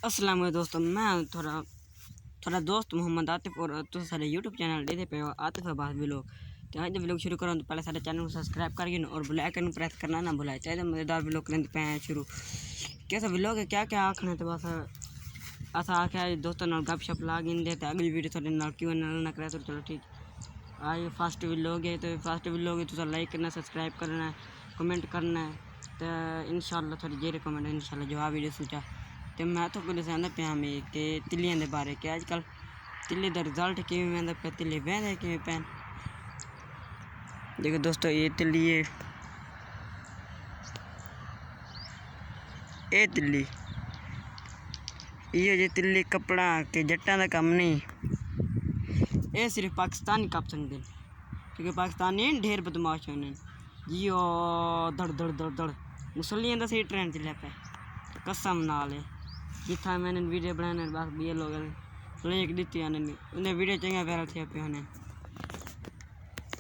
अस्सलाम वालेकुम दोस्तों, मैं थोड़ा थोड़ा दोस्त मोहम्मद आतिफ और तुम सारे यूट्यूब चैनल दे पे हो आतिफ अब्बास व्लॉग। तो आज व्लॉग शुरू करो तो पहले सारे चैनल को सब्सक्राइब करिए और बेल आइकन प्रेस करना ना भुलाए। चाहे मज़ेदार व्लॉग करें पे हैं शुरू। कैसा व्लॉग है क्या क्या आखना तो बस ऐसा आख्या दोस्तों नाल गपशप ला गिन देते अगली वीडियो थोड़े नाल क्यों ना करे तो चलो ठीक। आज फर्स्ट व्लॉग है तो फर्स्ट व्लॉग है तो लाइक करना, सब्सक्राइब करना है, कमेंट करना है। तो इंशाल्लाह थोड़ी जेरे कमेंट इंशाल्लाह जवाब वीडियो सोचा। तो मैं तो कुछ आंदा पे हमें कि तिलियां दे बारे कि आजकल तिल्ली दा रिजल्ट किवें आंदा पे तिल्ली वहदे किवें पैन। देखो दोस्तों ये तिल्ली है, ये तिल्ली ये तिल्ली कपड़ा के जट्टां दा कम नहीं, ये सिर्फ पाकिस्तानी कप सकते हैं क्योंकि पाकिस्तानी ढेर बदमाश होने जियो धड़ धड़ धड़ धड़ मुसलियां दा सही ट्रेंड चलिया पे कसम नाल है। जिथा मैंने वीडियो बनाने बस 20 लोग लिंक दी थी उन्हें वीडियो चंगा वायरल थे पे होने।